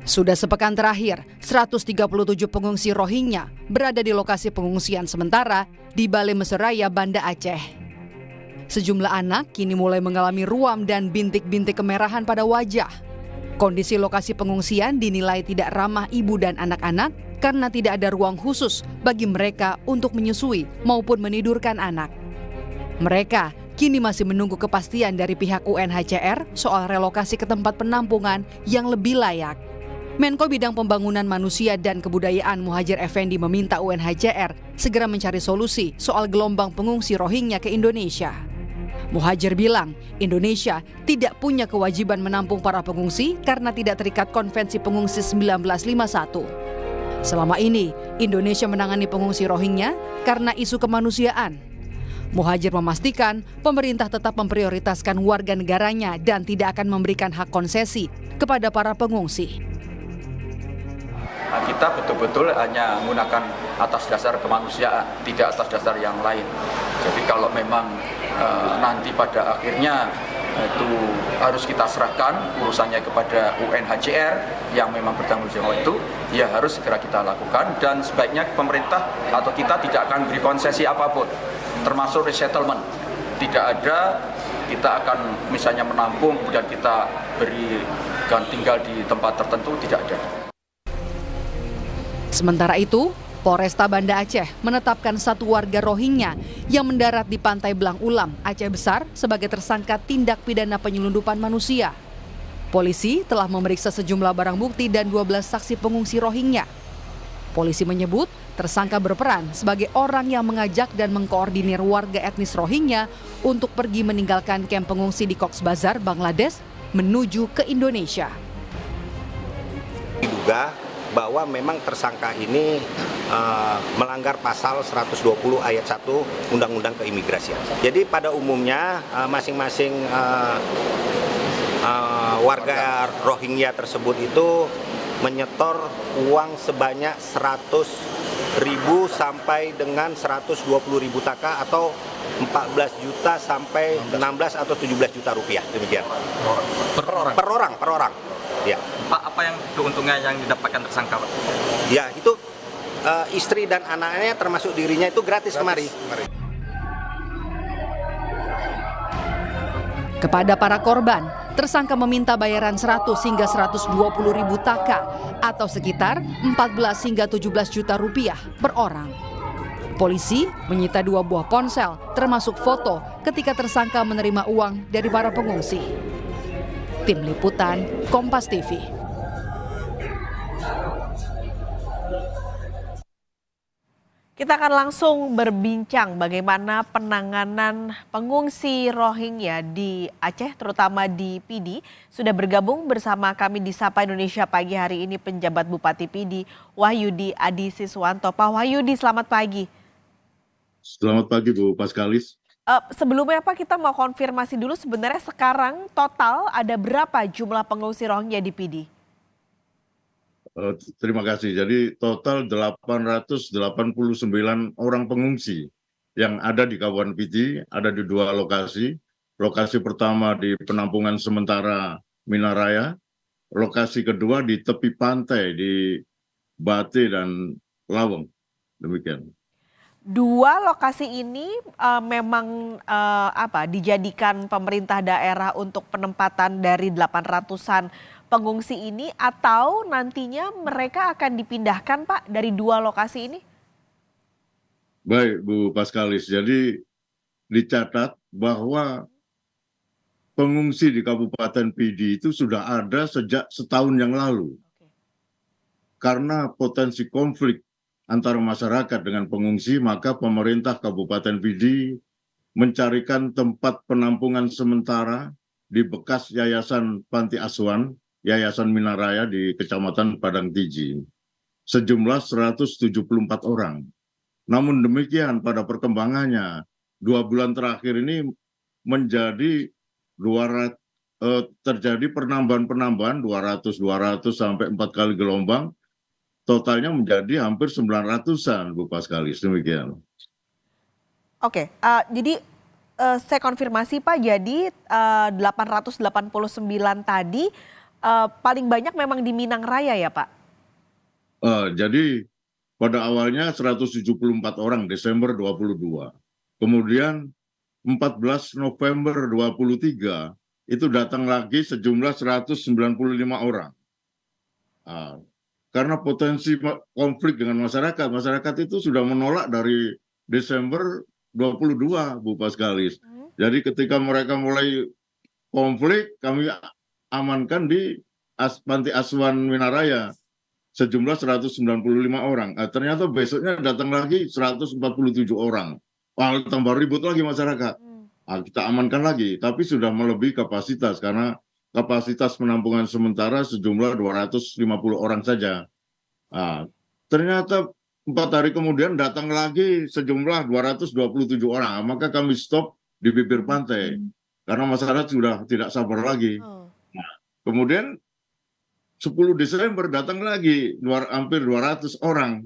Sudah sepekan terakhir, 137 pengungsi Rohingya berada di lokasi pengungsian sementara di Balai Meseraya, Banda Aceh. Sejumlah anak kini mulai mengalami ruam dan bintik-bintik kemerahan pada wajah. Kondisi lokasi pengungsian dinilai tidak ramah ibu dan anak-anak karena tidak ada ruang khusus bagi mereka untuk menyusui maupun menidurkan anak. Mereka kini masih menunggu kepastian dari pihak UNHCR soal relokasi ke tempat penampungan yang lebih layak. Menko Bidang Pembangunan Manusia dan Kebudayaan Muhadjir Effendi meminta UNHCR segera mencari solusi soal gelombang pengungsi Rohingya ke Indonesia. Muhadjir bilang, Indonesia tidak punya kewajiban menampung para pengungsi karena tidak terikat Konvensi Pengungsi 1951. Selama ini, Indonesia menangani pengungsi Rohingya karena isu kemanusiaan. Muhadjir memastikan pemerintah tetap memprioritaskan warga negaranya dan tidak akan memberikan hak konsesi kepada para pengungsi. Kita betul-betul hanya menggunakan atas dasar kemanusiaan, tidak atas dasar yang lain. Jadi kalau memang nanti pada akhirnya itu harus kita serahkan urusannya kepada UNHCR yang memang bertanggung jawab itu, ya harus segera kita lakukan dan sebaiknya pemerintah atau kita tidak akan beri konsesi apapun, termasuk resettlement. Tidak ada kita akan misalnya menampung kemudian kita berikan tinggal di tempat tertentu, tidak ada. Sementara itu, Polresta Banda Aceh menetapkan satu warga Rohingya yang mendarat di Pantai Belang Ulam, Aceh Besar sebagai tersangka tindak pidana penyelundupan manusia. Polisi telah memeriksa sejumlah barang bukti dan 12 saksi pengungsi Rohingya. Polisi menyebut tersangka berperan sebagai orang yang mengajak dan mengkoordinir warga etnis Rohingya untuk pergi meninggalkan kamp pengungsi di Cox's Bazar, Bangladesh menuju ke Indonesia. Diduga bahwa memang tersangka ini melanggar pasal 120 ayat 1 Undang-Undang Keimigrasian. Jadi pada umumnya masing-masing warga Rohingya tersebut itu menyetor uang sebanyak 100.000 sampai dengan 120.000 taka atau 14 juta sampai 16 atau 17 juta rupiah, demikian. Per orang. Ya. Pak, apa yang keuntungan yang didapatkan tersangka, Pak? Ya, itu istri dan anaknya termasuk dirinya itu gratis kemari. Kepada para korban, tersangka meminta bayaran 100 hingga 120.000 taka atau sekitar 14 hingga 17 juta rupiah per orang. Polisi menyita 2 buah ponsel termasuk foto ketika tersangka menerima uang dari para pengungsi. Tim Liputan Kompas TV. Kita akan langsung berbincang bagaimana penanganan pengungsi Rohingya di Aceh, terutama di Pidi. Sudah bergabung bersama kami di Sapa Indonesia pagi hari ini penjabat Bupati Pidi, Wahyudi Adi Siswanto. Pak Wahyudi, selamat pagi. Selamat pagi Bu Paskalis. Sebelumnya Pak, kita mau konfirmasi dulu sebenarnya sekarang total ada berapa jumlah pengungsi Rohingya di Pidi? Terima kasih. Jadi total 889 orang pengungsi yang ada di Kabupaten Pidi, ada di 2 lokasi. Lokasi pertama di penampungan sementara Minaraya, lokasi kedua di tepi pantai di Bate dan Laweng. Demikian. 2 lokasi ini memang dijadikan pemerintah daerah untuk penempatan dari 800-an pengungsi ini atau nantinya mereka akan dipindahkan Pak dari 2 lokasi ini? Baik Bu Paskalis, jadi dicatat bahwa pengungsi di Kabupaten Pidi itu sudah ada sejak setahun yang lalu. Karena potensi konflik antara masyarakat dengan pengungsi, maka pemerintah Kabupaten Pidi mencarikan tempat penampungan sementara di bekas Yayasan Panti Asuhan, Yayasan Minaraya di Kecamatan Padang Tiji. Sejumlah 174 orang. Namun demikian pada perkembangannya, 2 bulan terakhir ini terjadi penambahan 200 sampai 4 kali gelombang. Totalnya menjadi hampir 900-an, Bu Paskalis, demikian. Oke, jadi saya konfirmasi Pak, jadi 889 tadi paling banyak memang di Minang Raya ya Pak? Jadi pada awalnya 174 orang Desember 22. Kemudian 14 November 23 itu datang lagi sejumlah 195 orang. Karena potensi konflik dengan masyarakat itu sudah menolak dari Desember 22, Bu Paskalis. Jadi ketika mereka mulai konflik, kami amankan di Panti Asuhan Minaraya sejumlah 195 orang. Ternyata besoknya datang lagi 147 orang. Tambah ribut lagi masyarakat. Kita amankan lagi, tapi sudah melebihi kapasitas karena kapasitas penampungan sementara sejumlah 250 orang saja. Ternyata 4 hari kemudian datang lagi sejumlah 227 orang. Maka kami stop di bibir pantai karena masyarakat sudah tidak sabar lagi. Kemudian 10 Desember datang lagi hampir 200 orang.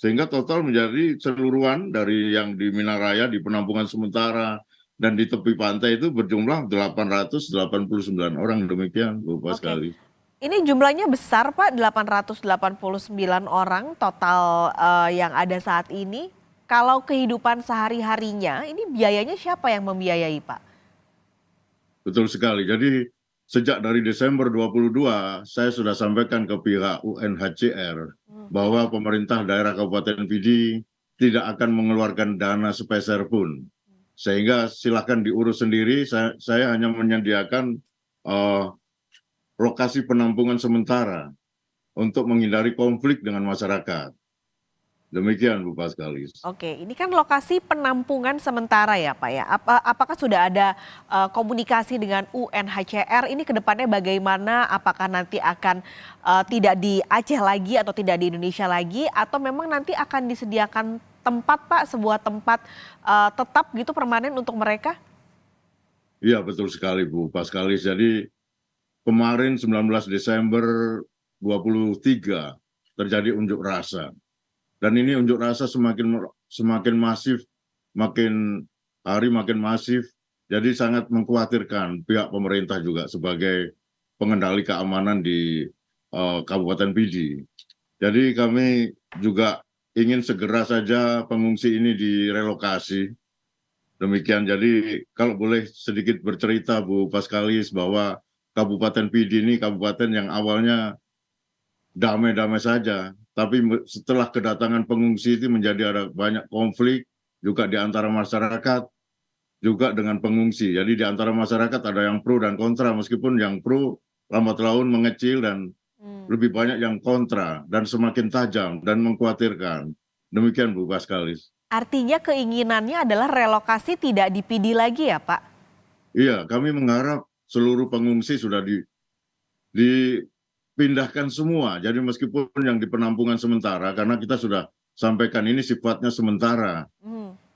Sehingga total menjadi keseluruhan dari yang di Minaraya, di penampungan sementara, dan di tepi pantai itu berjumlah 889 orang, demikian Bu Paskalis. Ini jumlahnya besar Pak, 889 orang total yang ada saat ini. Kalau kehidupan sehari-harinya, ini biayanya siapa yang membiayai Pak? Betul sekali, jadi sejak dari Desember 22, saya sudah sampaikan ke pihak UNHCR bahwa pemerintah daerah Kabupaten Pidi tidak akan mengeluarkan dana sepeser pun. Sehingga silakan diurus sendiri, saya hanya menyediakan lokasi penampungan sementara untuk menghindari konflik dengan masyarakat. Demikian Bu Paskalis. Oke, ini kan lokasi penampungan sementara ya Pak ya. Apakah sudah ada komunikasi dengan UNHCR ini ke depannya bagaimana? Apakah nanti akan tidak di Aceh lagi atau tidak di Indonesia lagi? Atau memang nanti akan disediakan tempat Pak, sebuah tempat tetap gitu permanen untuk mereka? Iya betul sekali Bu Paskalis. Jadi kemarin 19 Desember 23 terjadi unjuk rasa. Dan ini unjuk rasa semakin masif, makin hari makin masif. Jadi sangat mengkhawatirkan pihak pemerintah juga sebagai pengendali keamanan di Kabupaten Pidi. Jadi kami juga ingin segera saja pengungsi ini direlokasi. Demikian, jadi kalau boleh sedikit bercerita Bu Paskalis bahwa Kabupaten Pidi ini kabupaten yang awalnya damai-damai saja. Tapi setelah kedatangan pengungsi itu menjadi ada banyak konflik juga di antara masyarakat, juga dengan pengungsi. Jadi di antara masyarakat ada yang pro dan kontra, meskipun yang pro lambat laun mengecil dan lebih banyak yang kontra dan semakin tajam dan mengkhawatirkan. Demikian Bu Paskalis. Artinya keinginannya adalah relokasi tidak di Pidi lagi ya Pak? Iya, kami mengharap seluruh pengungsi sudah dipindahkan semua. Jadi meskipun yang di penampungan sementara, karena kita sudah sampaikan ini sifatnya sementara.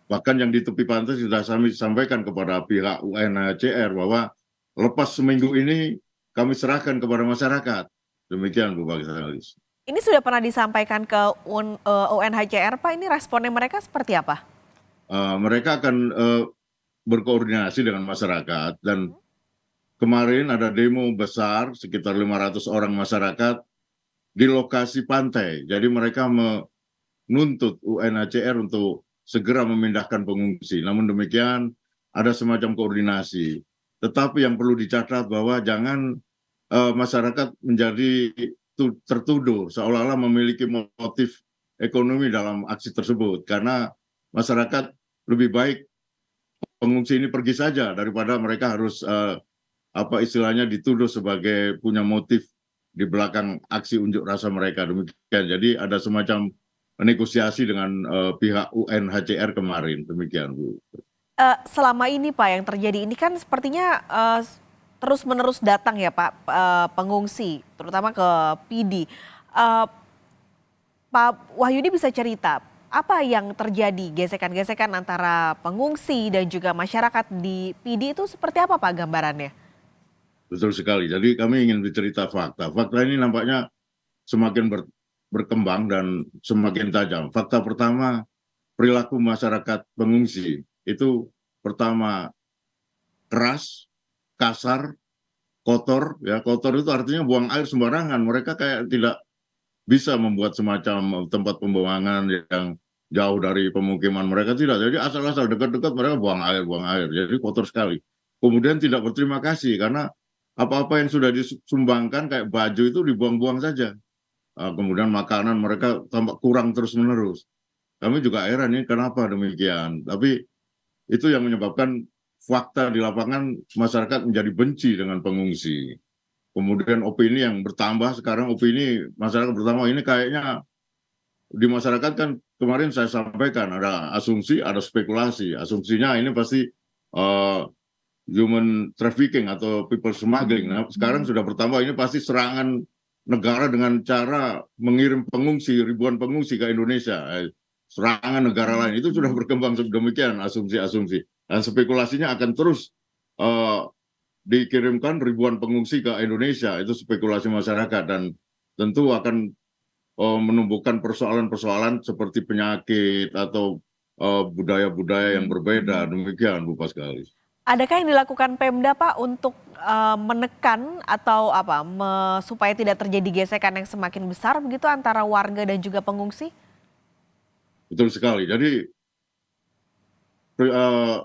Bahkan yang di tepi pantai sudah kami sampaikan kepada pihak UNHCR bahwa lepas seminggu ini kami serahkan kepada masyarakat. Demikian Bu Paskalis. Ini sudah pernah disampaikan ke UNHCR Pak, ini responnya mereka seperti apa? Mereka akan berkoordinasi dengan masyarakat dan kemarin ada demo besar sekitar 500 orang masyarakat di lokasi pantai. Jadi mereka menuntut UNHCR untuk segera memindahkan pengungsi. Namun demikian ada semacam koordinasi. Tetapi yang perlu dicatat bahwa jangan masyarakat menjadi tertuduh seolah-olah memiliki motif ekonomi dalam aksi tersebut. Karena masyarakat lebih baik pengungsi ini pergi saja daripada mereka harus istilahnya dituduh sebagai punya motif di belakang aksi unjuk rasa mereka. Demikian. Jadi ada semacam negosiasi dengan pihak UNHCR kemarin. Demikian Bu. Selama ini Pak yang terjadi ini kan sepertinya terus-menerus datang ya Pak pengungsi, terutama ke Pidi. Pak Wahyudi bisa cerita apa yang terjadi gesekan-gesekan antara pengungsi dan juga masyarakat di Pidi itu seperti apa Pak gambarannya? Betul sekali. Jadi kami ingin bercerita fakta. Fakta ini nampaknya semakin berkembang dan semakin tajam. Fakta pertama, perilaku masyarakat pengungsi itu pertama keras, kasar, kotor, ya kotor itu artinya buang air sembarangan. Mereka kayak tidak bisa membuat semacam tempat pembuangan yang jauh dari pemukiman mereka, tidak. Jadi asal-asal dekat-dekat mereka buang air. Jadi kotor sekali. Kemudian tidak berterima kasih karena apa-apa yang sudah disumbangkan kayak baju itu dibuang-buang saja. Kemudian makanan mereka tampak kurang terus-menerus. Kami juga heran ini kenapa demikian. Tapi itu yang menyebabkan fakta di lapangan masyarakat menjadi benci dengan pengungsi. Kemudian opini yang bertambah sekarang, opini masyarakat bertambah ini kayaknya di masyarakat kan kemarin saya sampaikan ada asumsi, ada spekulasi. Asumsinya ini pasti human trafficking atau people smuggling. Nah, sekarang sudah bertambah ini pasti serangan negara dengan cara mengirim pengungsi, ribuan pengungsi ke Indonesia. Serangan negara lain itu sudah berkembang demikian asumsi-asumsi. Dan spekulasinya akan terus dikirimkan ribuan pengungsi ke Indonesia. Itu spekulasi masyarakat dan tentu akan menumbuhkan persoalan-persoalan seperti penyakit atau budaya-budaya yang berbeda. Demikian Bu Paskalis. Adakah yang dilakukan Pemda Pak untuk menekan atau supaya tidak terjadi gesekan yang semakin besar begitu antara warga dan juga pengungsi? Betul sekali. Jadi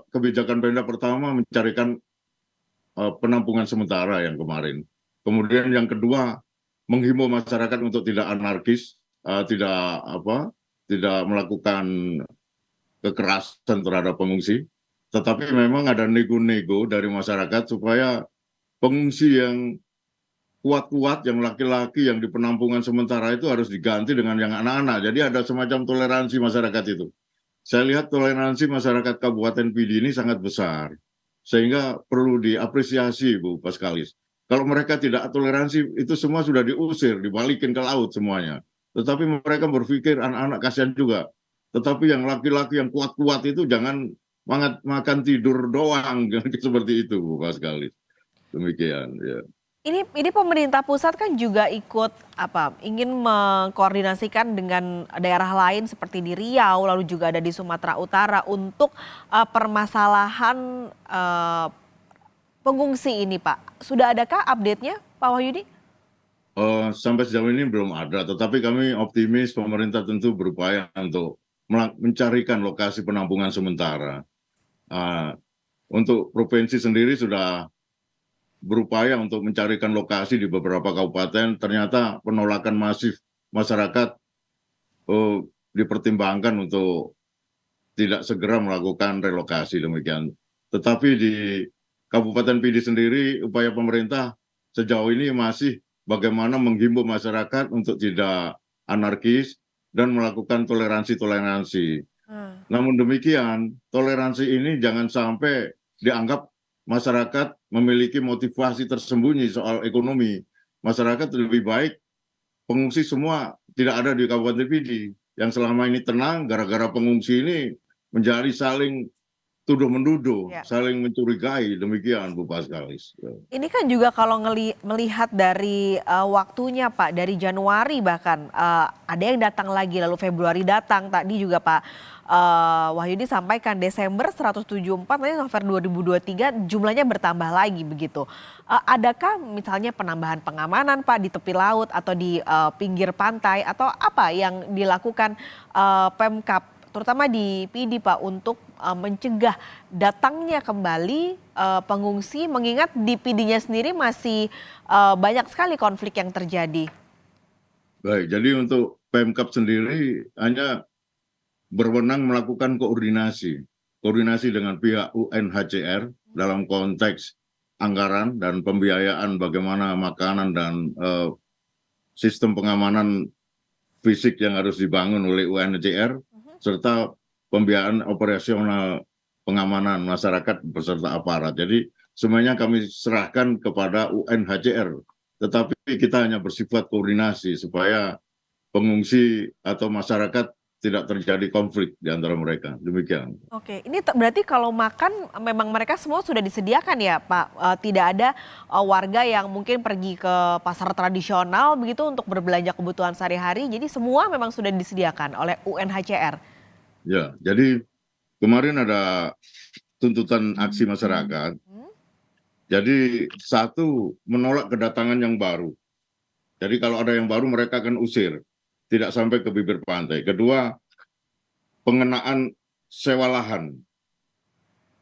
kebijakan Pemda pertama mencarikan penampungan sementara yang kemarin. Kemudian yang kedua menghimbau masyarakat untuk tidak anarkis, tidak melakukan kekerasan terhadap pengungsi. Tetapi memang ada nego-nego dari masyarakat supaya pengungsi yang kuat-kuat, yang laki-laki, yang di penampungan sementara itu harus diganti dengan yang anak-anak. Jadi ada semacam toleransi masyarakat itu. Saya lihat toleransi masyarakat Kabupaten Pidi ini sangat besar. Sehingga perlu diapresiasi Bu Paskalis. Kalau mereka tidak toleransi, itu semua sudah diusir, dibalikin ke laut semuanya. Tetapi mereka berpikir anak-anak kasihan juga. Tetapi yang laki-laki yang kuat-kuat itu jangan makan tidur doang, seperti itu Bu Paskalis. Demikian ya. Ini pemerintah pusat kan juga ikut ingin mengkoordinasikan dengan daerah lain seperti di Riau, lalu juga ada di Sumatera Utara untuk permasalahan pengungsi ini Pak. Sudah adakah update-nya Pak Wahyudi? Sampai sejauh ini belum ada, tetapi kami optimis pemerintah tentu berupaya untuk mencarikan lokasi penampungan sementara. Untuk provinsi sendiri sudah berupaya untuk mencarikan lokasi di beberapa kabupaten, ternyata penolakan masif masyarakat dipertimbangkan untuk tidak segera melakukan relokasi demikian. Tetapi di Kabupaten Pidi sendiri, upaya pemerintah sejauh ini masih bagaimana menghimbau masyarakat untuk tidak anarkis dan melakukan toleransi-toleransi. Namun demikian, toleransi ini jangan sampai dianggap masyarakat memiliki motivasi tersembunyi soal ekonomi. Masyarakat lebih baik pengungsi semua tidak ada di Kabupaten Pidi. Yang selama ini tenang, gara-gara pengungsi ini menjadi saling tuduh-menuduh, saling mencurigai, demikian Bu Paskalis. Ini kan juga kalau melihat dari waktunya Pak, dari Januari bahkan ada yang datang lagi, lalu Februari datang, tadi juga Pak Wahyudi sampaikan Desember 174, nanti November 2023 jumlahnya bertambah lagi begitu. Adakah misalnya penambahan pengamanan Pak di tepi laut atau di pinggir pantai atau apa yang dilakukan Pemkab terutama di Pidi Pak untuk mencegah datangnya kembali pengungsi mengingat di Pidinya sendiri masih banyak sekali konflik yang terjadi. Baik, jadi untuk Pemkab sendiri hanya berwenang melakukan koordinasi dengan pihak UNHCR dalam konteks anggaran dan pembiayaan bagaimana makanan dan sistem pengamanan fisik yang harus dibangun oleh UNHCR serta pembiayaan operasional pengamanan masyarakat beserta aparat. Jadi semuanya kami serahkan kepada UNHCR. Tetapi kita hanya bersifat koordinasi supaya pengungsi atau masyarakat tidak terjadi konflik di antara mereka. Demikian. Oke, ini berarti kalau makan memang mereka semua sudah disediakan ya Pak? Tidak ada warga yang mungkin pergi ke pasar tradisional begitu untuk berbelanja kebutuhan sehari-hari. Jadi semua memang sudah disediakan oleh UNHCR. Ya, jadi kemarin ada tuntutan aksi masyarakat Jadi satu, menolak kedatangan yang baru. Jadi kalau ada yang baru mereka akan usir, tidak sampai ke bibir pantai. Kedua, pengenaan sewa lahan.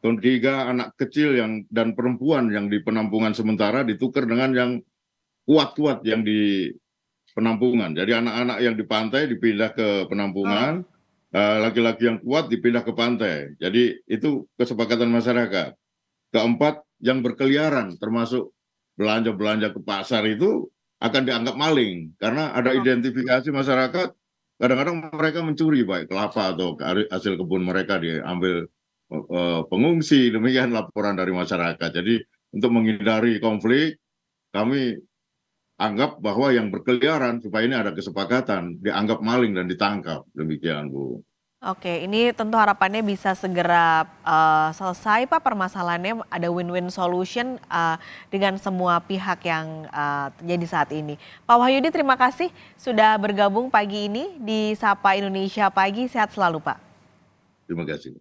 Ketiga, anak kecil dan perempuan yang di penampungan sementara ditukar dengan yang kuat-kuat yang di penampungan. Jadi anak-anak yang di pantai dipindah ke penampungan, laki-laki yang kuat dipindah ke pantai. Jadi itu kesepakatan masyarakat. Keempat, yang berkeliaran termasuk belanja-belanja ke pasar itu akan dianggap maling karena ada identifikasi masyarakat. Kadang-kadang mereka mencuri baik kelapa atau hasil kebun mereka diambil pengungsi. Demikian laporan dari masyarakat. Jadi untuk menghindari konflik, kami anggap bahwa yang berkeliaran supaya ini ada kesepakatan dianggap maling dan ditangkap. Demikian, Bu. Oke, ini tentu harapannya bisa segera selesai Pak, permasalahannya ada win-win solution dengan semua pihak yang terjadi saat ini. Pak Wahyudi, terima kasih sudah bergabung pagi ini di Sapa Indonesia Pagi. Sehat selalu Pak. Terima kasih.